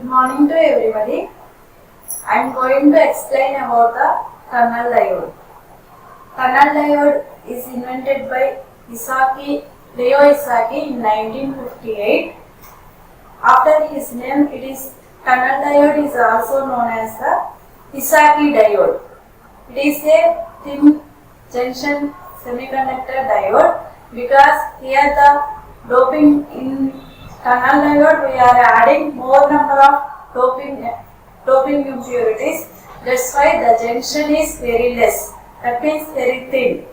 morning to everybody. I am going to explain about the tunnel diode. Tunnel diode is invented by Leo Isaki in 1958. After his name, tunnel diode is also known as the Isaki diode. It is a thin junction semiconductor diode because here the doping in tunnel diode we are adding more number of doping impurities. That's why the junction is very less. That means very thin.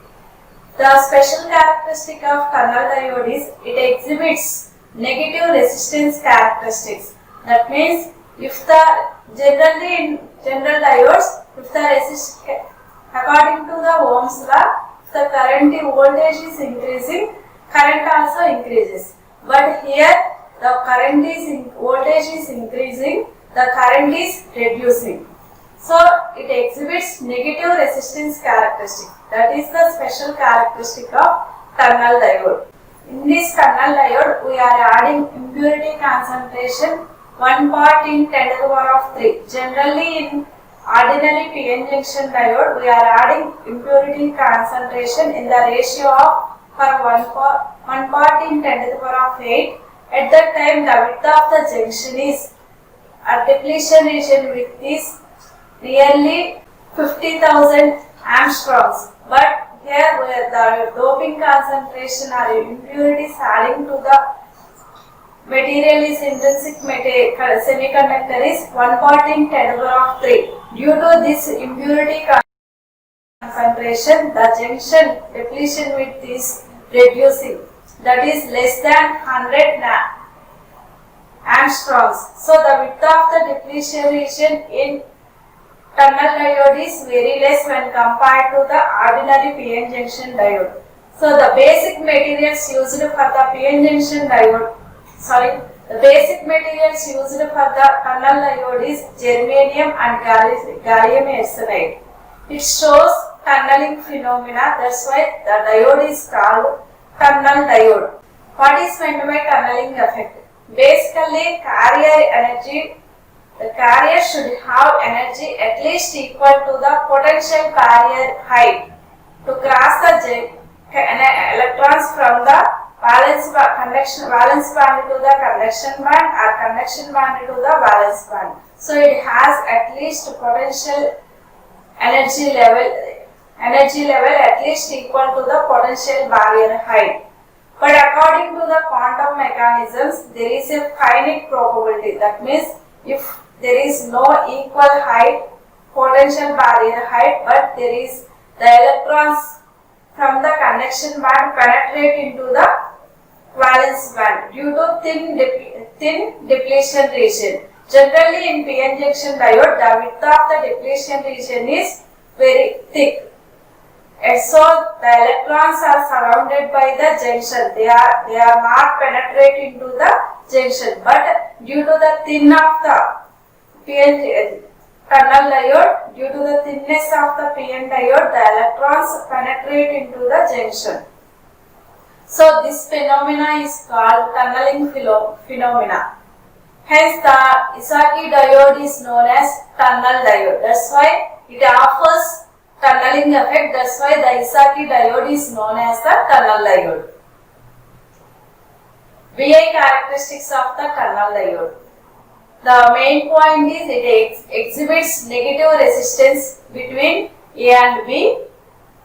The special characteristic of tunnel diode is it exhibits negative resistance characteristics. That means generally in general diodes, if the resistance according to the Ohm's law, if the current voltage is increasing, current also increases. But here the voltage is increasing, the current is reducing. So it exhibits negative resistance characteristic. That is the special characteristic of tunnel diode. In this tunnel diode, we are adding impurity concentration 1 part in 10 to the power of 3. Generally in ordinary PN junction diode, we are adding impurity concentration in the ratio of 1 part in 10 to the power of 8. At that time, the width of the junction is a depletion region width is nearly 50,000 angstroms. But here where the doping concentration or impurities adding to the material is intrinsic semiconductor is 1 part in 10 to the power of 3. Due to this impurity concentration, the junction depletion width is reducing. That is less than 100 angstroms. So the width of the depletion region in tunnel diode is very less when compared to the ordinary PN junction diode. So the basic materials used for the PN junction diode, the basic materials used for the tunnel diode is germanium and gallium arsenide. It shows tunneling phenomena. That's why the diode is called tunnel diode. What is meant by tunneling effect? Basically, the carrier should have energy at least equal to the potential carrier height to cross the electrons from the valence band to the conduction band or conduction band to the valence band. So it has at least potential energy level at least equal to the potential barrier height. But according to the quantum mechanisms, there is a finite probability. That means if there is no equal height, potential barrier height, but there is the electrons from the conduction band penetrate into the valence band due to thin depletion region. Generally in PN junction diode, the width of the depletion region is very thick. And so the electrons are surrounded by the junction. They are not penetrating into the junction. But due to the thin of the PN tunnel diode, due to the thinness of the PN diode, the electrons penetrate into the junction. So this phenomena is called tunneling phenomena. Hence the Isaki diode is known as tunnel diode. That's why it offers tunneling effect. That's why the Isaki diode is known as the tunnel diode. VI characteristics of the tunnel diode. The main point is it exhibits negative resistance between A and B.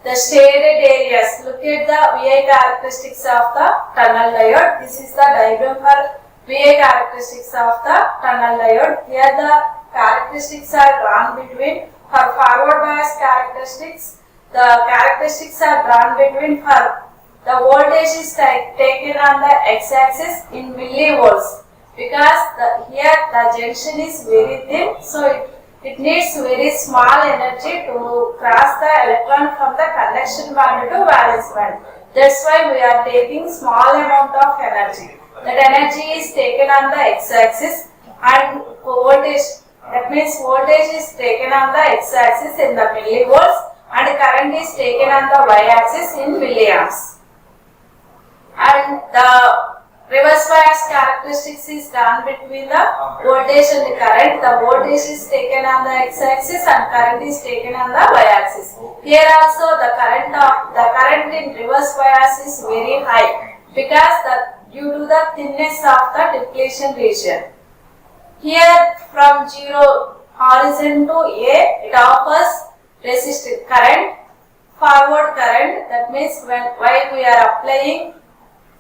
The shaded areas. Look at the VI characteristics of the tunnel diode. This is the diagram for VI characteristics of the tunnel diode. Here the characteristics are drawn between. For forward bias characteristics, the characteristics are drawn between for the voltage is taken on the x-axis in millivolts because here the junction is very thin, so it needs very small energy to cross the electron from the conduction band to valence band. That's why we are taking small amount of energy. That energy is taken on the x-axis and voltage. That means voltage is taken on the x-axis in the millivolts and current is taken on the y-axis in milliamps. And the Reverse bias characteristics is done between the voltage and the current. The voltage is taken on the x-axis and current is taken on the y-axis. Here also the current in reverse bias is very high because due to the thinness of the depletion region. Here from 0 horizon to A, it offers resistive current, forward current. That means while we are applying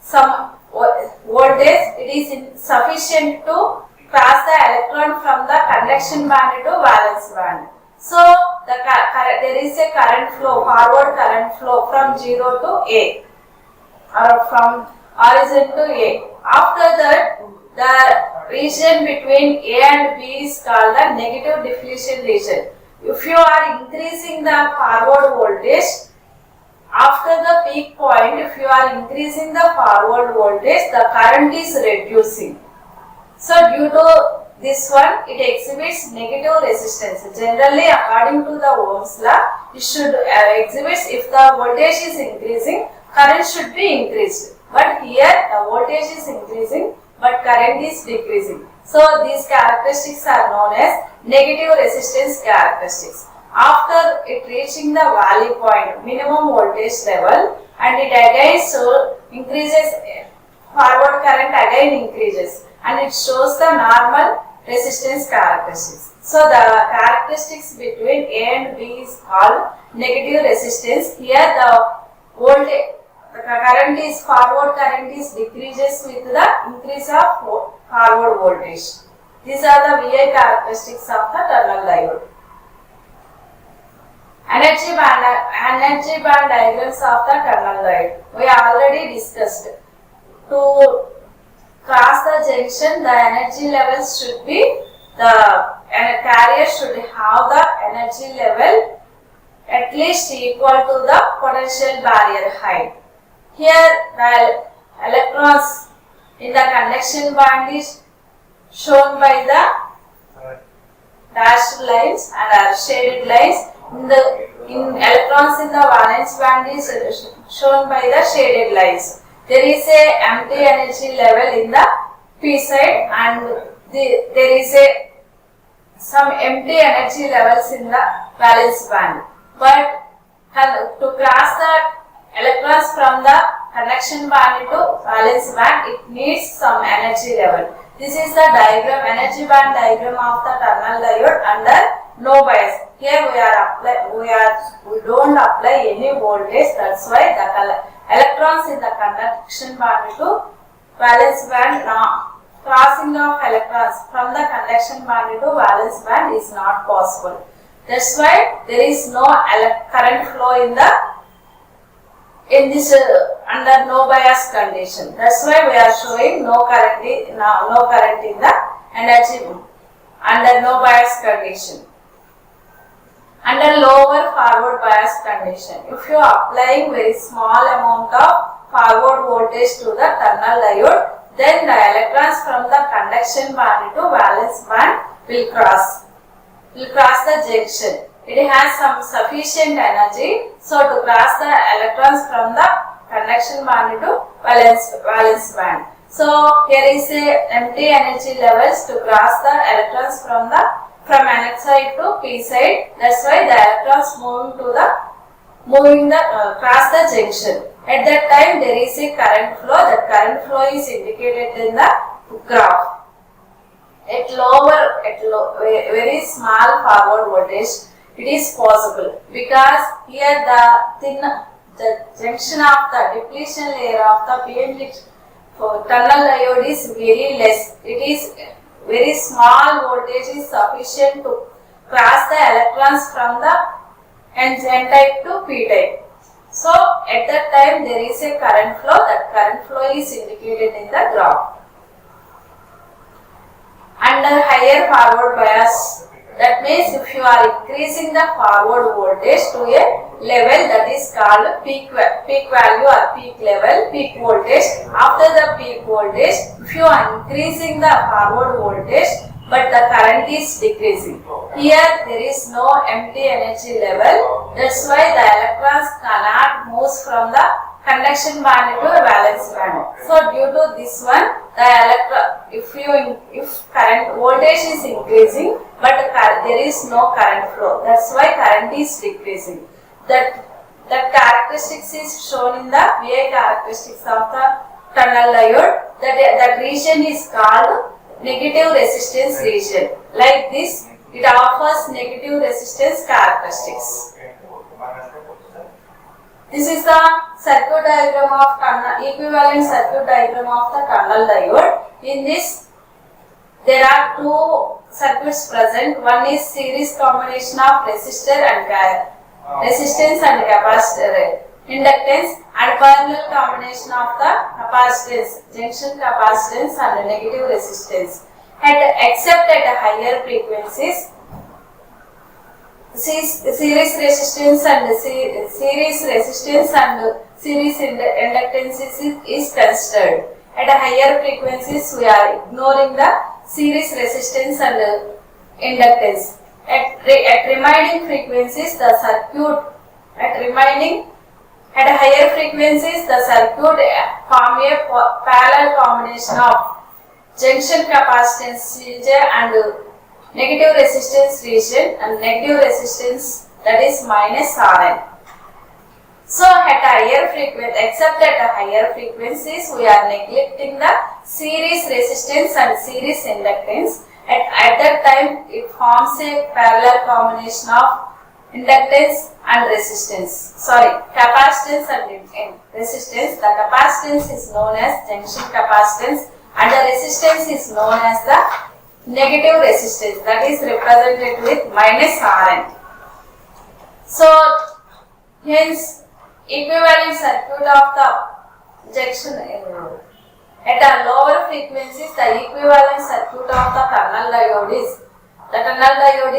some voltage, it is sufficient to pass the electron from the conduction band to valence band. So there is a current flow, forward current flow from 0 to A or from origin to A. After that, the region between A and B is called the negative depletion region. If you are increasing the forward voltage, after the peak point, if you are increasing the forward voltage, the current is reducing. So due to this one, it exhibits negative resistance. Generally, according to the Ohm's law, it should exhibit, if the voltage is increasing, current should be increased. But here, the voltage is increasing, but current is decreasing. So these characteristics are known as negative resistance characteristics. After it reaching the valley point, minimum voltage level, and it again increases, forward current again increases, and it shows the normal resistance characteristics. So the characteristics between A and B is called negative resistance. Here the voltage, the current is, forward current is decreases with the increase of forward voltage. These are the VI characteristics of the tunnel diode. Energy band diagrams of the tunnel diode. We already discussed. To cross the junction, the energy levels should be, the carrier should have the energy level at least equal to the potential barrier height. Here the electrons in the conduction band is shown by the dashed lines and are shaded lines. Electrons in the valence band is shown by the shaded lines. There is a empty energy level in the P side, and there is some empty energy levels in the valence band. But to cross the electrons from the conduction band to valence band, it needs some energy level. This is the diagram, energy band diagram of the tunnel diode under no bias. Here we don't apply any voltage. That's why the electrons in the conduction band to valence band, crossing of electrons from the conduction band to valence band is not possible. That's why there is no current flow in this under no bias condition. That's why we are showing no current in the energy under no bias condition. Under lower forward bias condition, if you are applying very small amount of forward voltage to the tunnel diode, then the electrons from the conduction band to valence band will cross the junction. It has some sufficient energy, so to cross the electrons from the conduction band to valence band. So here is a empty energy levels to cross the electrons from NH side to P side. That's why the electrons cross the junction. At that time there is a current flow. That current flow is indicated in the graph. At very small forward voltage, it is possible because here the junction of the depletion layer of the PN tunnel diode is very less. It is very small voltage is sufficient to cross the electrons from the N type to P type. So at that time there is a current flow. That current flow is indicated in the graph. Under higher forward bias, that means if you are increasing the forward voltage to a level that is called peak value or peak level, peak voltage. After the peak voltage, if you are increasing the forward voltage but the current is decreasing, here there is no empty energy level. That's why the electrons cannot move from the conduction band to a valence band. So due to this one, the if current voltage is increasing, but there is no current flow. That's why current is decreasing. That characteristics is shown in the VI characteristics of the tunnel diode. That region is called negative resistance region. Like this, it offers negative resistance characteristics. This is the circuit diagram of equivalent circuit diagram of the tunnel diode. In this, there are two circuits present. One is series combination of resistance and capacitor inductance, and parallel combination of the capacitance, junction capacitance and negative resistance. Except at higher frequencies, series resistance and series inductance is considered. At higher frequencies, we are ignoring the series resistance and inductance. At remaining frequencies, the circuit at higher frequencies, the circuit form a parallel combination of junction capacitance region and negative resistance region, and negative resistance, that is minus Rn. So at higher frequencies, except at higher frequencies, we are neglecting the series resistance and series inductance. At that time, it forms a parallel combination of inductance and capacitance and resistance. The capacitance is known as junction capacitance and the resistance is known as the negative resistance, that is represented with minus Rn. So hence equivalent circuit of the junction at a lower frequencies, the equivalent circuit of the tunnel diode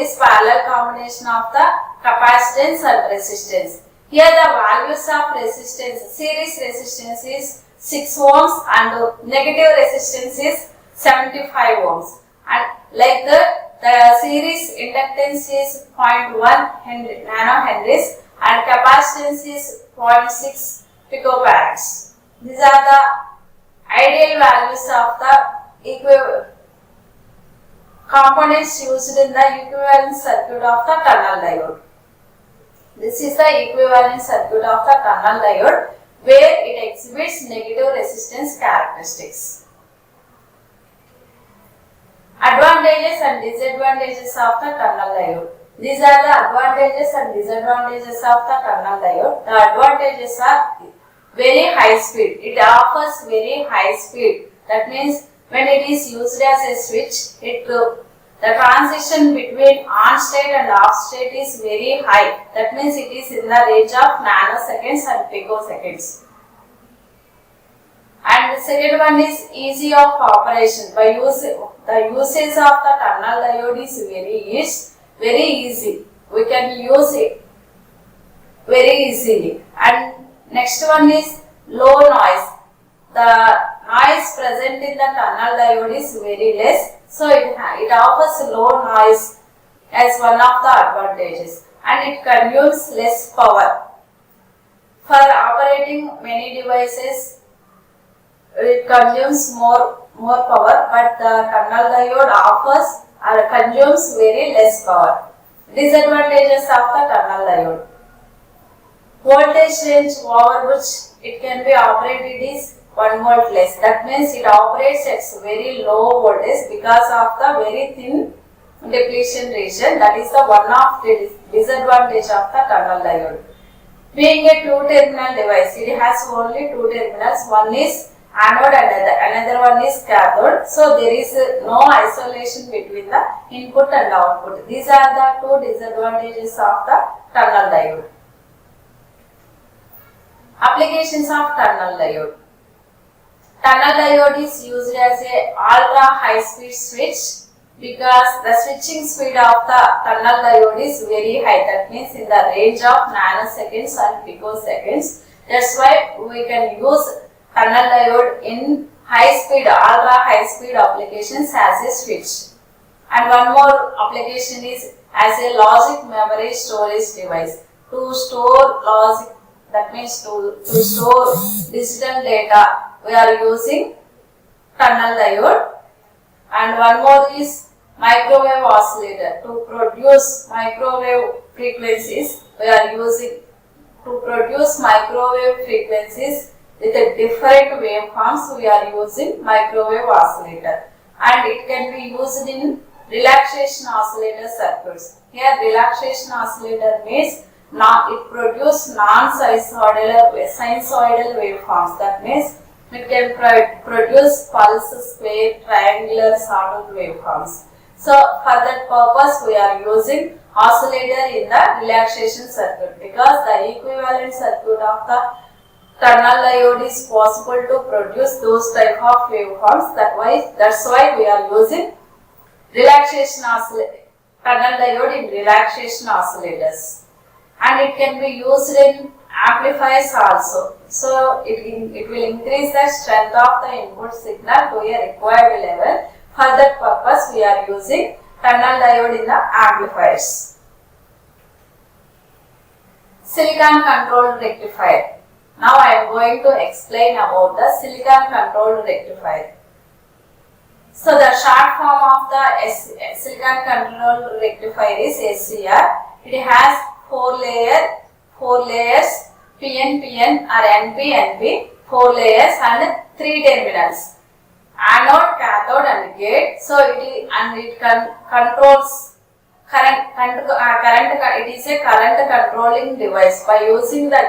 is parallel combination of the capacitance and resistance. Here the values of resistance, series resistance is 6 ohms and negative resistance is 75 ohms. And like the series inductance is 0.1 nanohenries and capacitance is 0.6 picofarads. These are the ideal values of the components used in the equivalent circuit of the tunnel diode. This is the equivalent circuit of the tunnel diode where it exhibits negative resistance characteristics. Advantages and disadvantages of the tunnel diode. These are the advantages and disadvantages of the tunnel diode. The advantages are very high speed. It offers very high speed. That means when it is used as a switch, the transition between on state and off state is very high. That means it is in the range of nanoseconds and picoseconds. And the second one is easy of operation. The usage of the tunnel diode is very easy. We can use it very easily. And next one is low noise. The noise present in the tunnel diode is very less, so it offers low noise as one of the advantages, and it consumes less power. For operating many devices, it consumes more power, but the tunnel diode offers or consumes very less power. Disadvantages of the tunnel diode. Voltage range over which it can be operated is 1 volt less. That means it operates at very low voltage because of the very thin depletion region. That is the one of the disadvantage of the tunnel diode. Being a two-terminal device, it has only two terminals. One is anode and another one is cathode. So there is no isolation between the input and output. These are the two disadvantages of the tunnel diode. Applications of tunnel diode. Tunnel diode is used as a ultra high speed switch because the switching speed of the tunnel diode is very high. That means in the range of nanoseconds and picoseconds. That's why we can use tunnel diode in ultra high speed applications as a switch. And one more application is as a logic memory storage device to store That means to store digital data, we are using tunnel diode. And one more is microwave oscillator. To produce microwave frequencies, we are using to produce microwave frequencies with a different waveforms. We are using microwave oscillator, and it can be used in relaxation oscillator circuits. Here, relaxation oscillator means it produces non-sinusoidal waveforms. That means it can produce pulse, square, triangular sort of waveforms. So, for that purpose, we are using oscillator in the relaxation circuit, because the equivalent circuit of the tunnel diode is possible to produce those type of waveforms. That's why we are using relaxation oscillator, tunnel diode in relaxation oscillators. And it can be used in amplifiers also. So it will increase the strength of the input signal to a required level. For that purpose, we are using tunnel diode in the amplifiers. Silicon Controlled Rectifier. Now I am going to explain about the Silicon Controlled Rectifier. So the short form of the Silicon Controlled Rectifier is SCR. It has four layers, PN, PN or NP, NP, 4 layers and 3 terminals, anode, cathode and gate. So it controls current. It is a current controlling device. By using the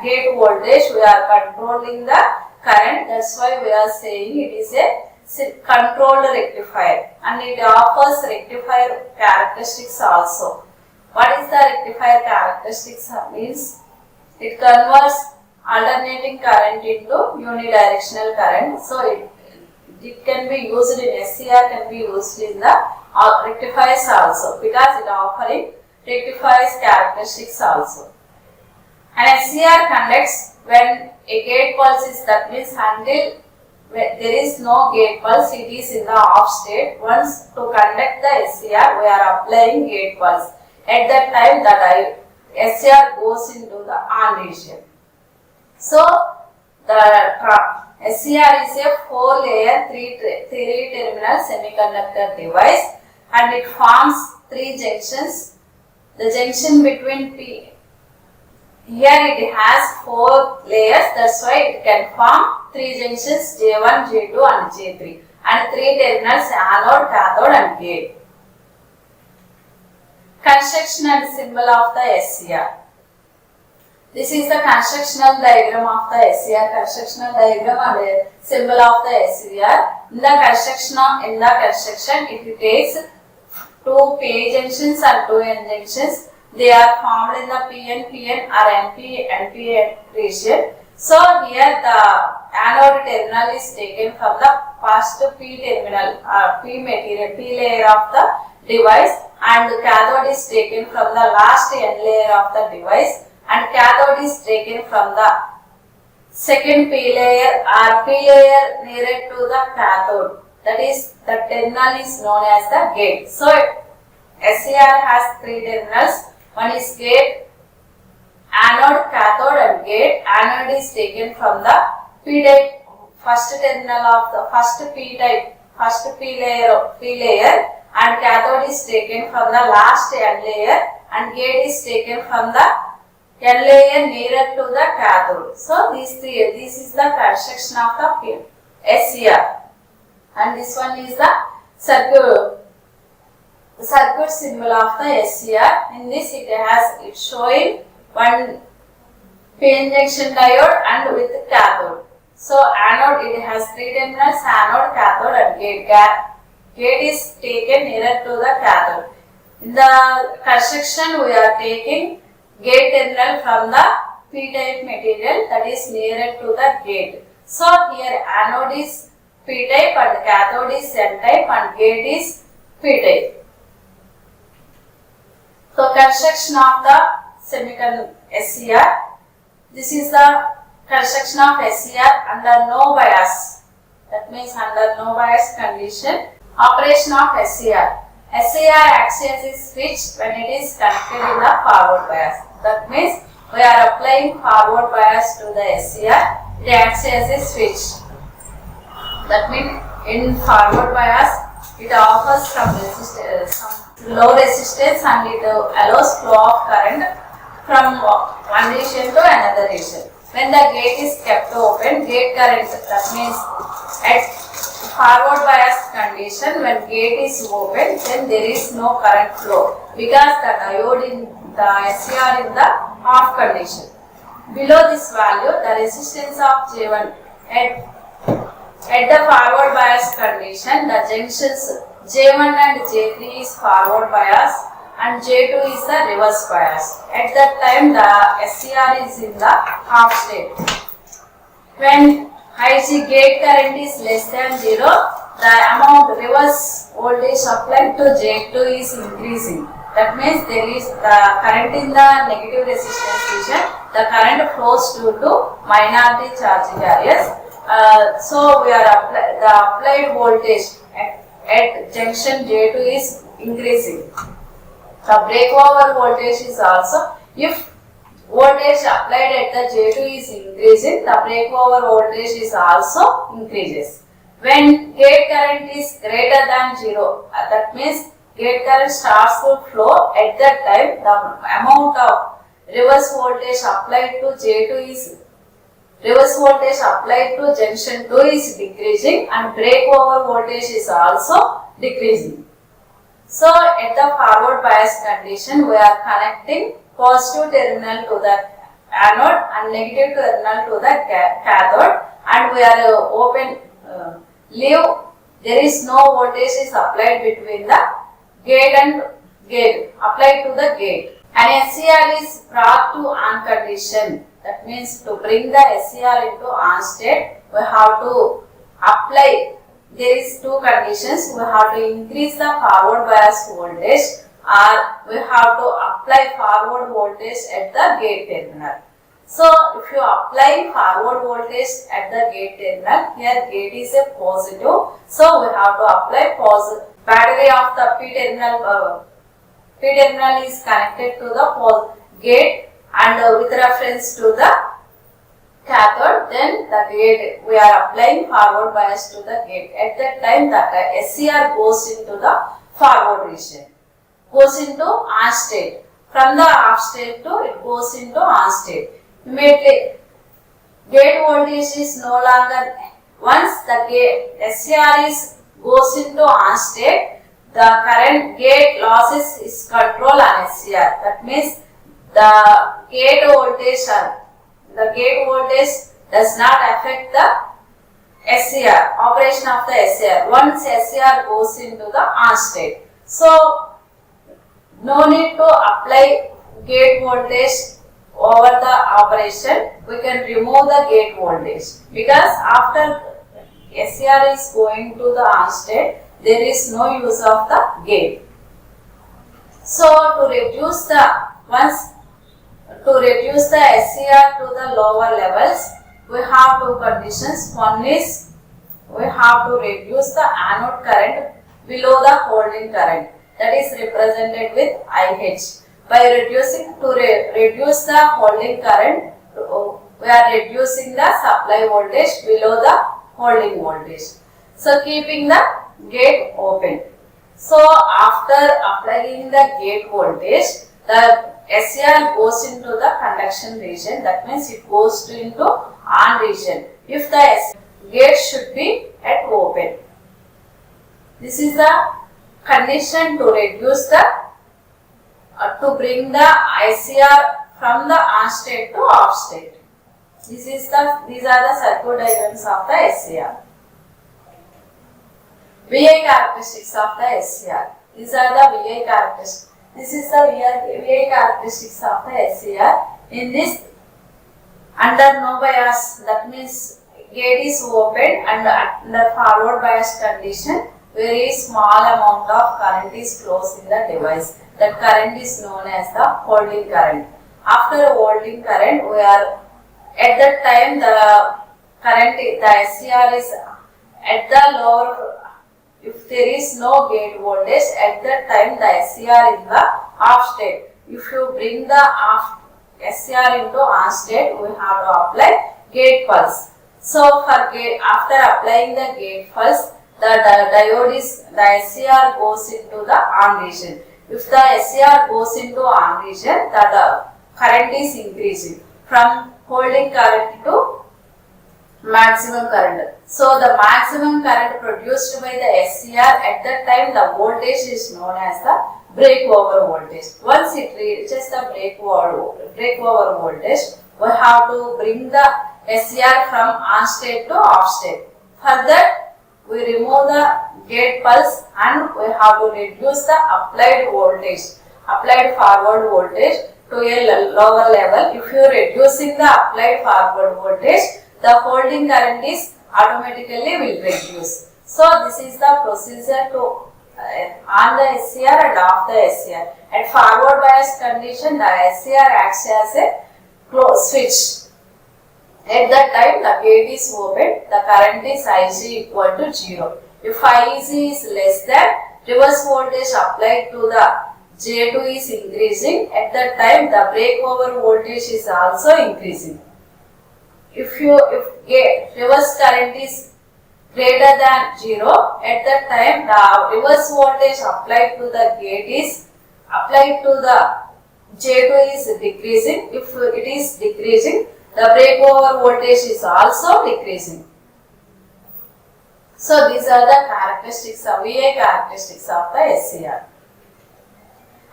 gate voltage, we are controlling the current. That's why we are saying it is a controlled rectifier, and it offers rectifier characteristics also. What is the rectifier characteristics? Means it converts alternating current into unidirectional current. So it can be used in SCR, can be used in the rectifiers also, because it offering rectifiers characteristics also. And SCR conducts when a gate pulse is, that means until there is no gate pulse, it is in the off state. Once to conduct the SCR, we are applying gate pulse. At that time, the SCR goes into the on region. So the SCR is a 4-layer, 3-terminal semiconductor device, and it forms 3 junctions. The junction between here it has 4 layers, that's why it can form 3 junctions, J1, J2 and J3, and 3 terminals, anode, cathode and gate. Construction and symbol of the SCR. This is the constructional diagram of the SCR, constructional diagram and symbol of the SCR. In the construction, it takes 2 P junctions and 2 N junctions. They are formed in the PN, PN or NP, NP region. So here the anode terminal is taken from the first P terminal, P material, P layer of the device, and the cathode is taken from the last N layer of the device, and cathode is taken from the second P layer or P layer nearer to the cathode. That is, the terminal is known as the gate. So SCR has 3 terminals. One is gate, anode, cathode and gate. Anode is taken from the P type, first terminal of the first P type, first P layer, and cathode is taken from the last N layer, and gate is taken from the N layer nearer to the cathode. So this is the construction of the SCR, and this one is the circuit symbol of the SCR. In this it's showing one PN junction diode and with cathode. So anode, it has 3 terminals, anode, cathode and gate. Gate is taken nearer to the cathode. In the construction, we are taking gate terminal from the P type material, that is nearer to the gate. So here anode is P type and cathode is N type and gate is P type. So construction of the semiconductor SCR. This is the construction of SCR under no bias. That means under no bias condition. Operation of SCR. SCR acts as a switch when it is connected in the forward bias. That means we are applying forward bias to the SCR. It acts as a switch. That means in forward bias, it offers some low resistance and it allows flow of current from one region to another region. When the gate is kept open, gate current, that means at forward bias condition, when gate is open, then there is no current flow because the diode in the SCR in the off condition. Below this value, the resistance of J1 at the forward bias condition, the junctions J1 and J3 is forward bias and J2 is the reverse bias. At that time, the SCR is in the half state. When IC gate current is less than 0, the amount reverse voltage applied to J2 is increasing. That means there is the current in the negative resistance region, the current flows due to minority charging areas. So we are the applied voltage at junction J2 is increasing. The breakover voltage is also, if voltage applied at the J2 is increasing, the breakover voltage is also increases. When gate current is greater than 0, that means gate current starts to flow. At that time, the amount of reverse voltage applied to J2 is reverse voltage applied to junction 2 is decreasing and breakover voltage is also decreasing. So at the forward bias condition, we are connecting positive terminal to the anode and negative terminal to the cathode, and we are there is no voltage is applied between the gate and gate, applied to the gate. An SCR is brought to on condition. That means to bring the SCR into on state, we have to apply, there is two conditions. We have to increase the forward bias voltage or we have to apply forward voltage at the gate terminal. So if you apply forward voltage at the gate terminal, here gate is a positive, so we have to apply positive. Battery of the P terminal is connected to the gate and with reference to the cathode, then the gate, we are applying forward bias to the gate. At that time, the SCR goes into the forward region, goes into on state. From the off state to it goes into on state. Immediately, gate voltage is no longer, once the gate SCR goes into on state, the current gate losses is control on SCR. That means the gate voltage does not affect the SCR, operation of the SCR. Once SCR goes into the on state, so no need to apply gate voltage over the operation. We can remove the gate voltage because after SCR is going to the on state, there is no use of the gate. So to reduce the SCR to the lower levels, we have two conditions. One is we have to reduce the anode current below the holding current, that is represented with IH. By reduce the holding current, we are reducing the supply voltage below the holding voltage. So keeping the gate open. So after applying the gate voltage, the SCR goes into the conduction region. That means it goes into on region. If the gate should be at open. This is the condition to reduce the to bring the SCR from the on state to off state. These are the circuit diagrams of the SCR. VI characteristics of the SCR. These are the VI characteristics. This is the VI characteristics of the SCR. In this, under no bias, that means gate is open and under forward bias condition, very small amount of current is flows in the device. That current is known as the holding current. After holding current, we are at that time the current, the SCR is at the lower. If there is no gate voltage, at that time the SCR in the off state. If you bring the SCR into on state, we have to apply gate pulse. So for gate, after applying the gate pulse, the SCR goes into the on region. If the SCR goes into on region, the current is increasing from holding current to maximum current. So the maximum current produced by the SCR, at that time the voltage is known as the breakover voltage. Once it reaches the breakover voltage, we have to bring the SCR from on state to off state. For that, we remove the gate pulse and we have to reduce the applied forward voltage to a lower level. If you are reducing the applied forward voltage, the holding current is automatically will reduce. So this is the procedure to on the SCR and off the SCR. At forward bias condition, the SCR acts as a closed switch. At that time, the gate is open, the current is IC equal to 0. If IC is less than, reverse voltage applied to the J2 is increasing. At that time, the breakover voltage is also increasing. If reverse current is greater than 0, at that time the reverse voltage applied to the gate is applied to the J2 is decreasing. If it is decreasing, the breakover voltage is also decreasing. So these are the characteristics of VA characteristics of the SCR.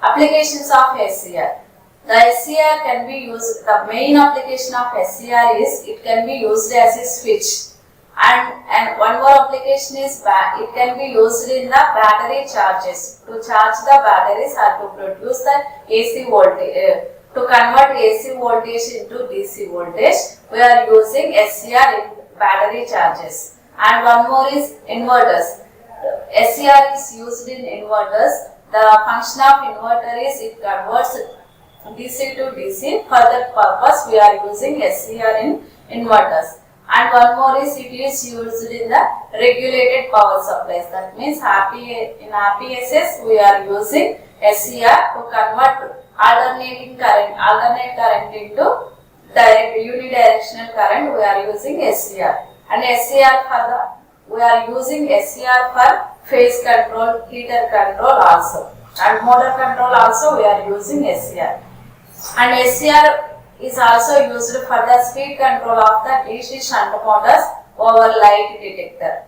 Applications of SCR. The SCR can be used, the main application of SCR is it can be used as a switch, and one more application is it can be used in the battery charges, to charge the batteries or to produce the AC voltage, to convert AC voltage into DC voltage. We are using SCR in battery charges. And one more is inverters. SCR is used in inverters. The function of inverter is it converts DC to DC. For that purpose, we are using SCR in inverters. And one more is it is used in the regulated power supplies. That means in RPSs we are using SCR to convert alternate current into direct unidirectional current. We are using SCR. And we are using SCR for phase control, heater control also. And motor control also we are using SCR. And SCR is also used for the speed control of the DC shunt motors over light detector.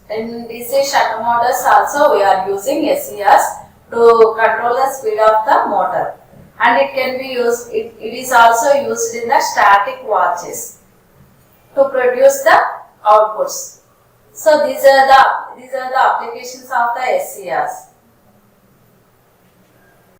In DC shunt motors also we are using SCRs to control the speed of the motor. And it can be used, it is also used in the static watches to produce the outputs. So these are the applications of the SCRs.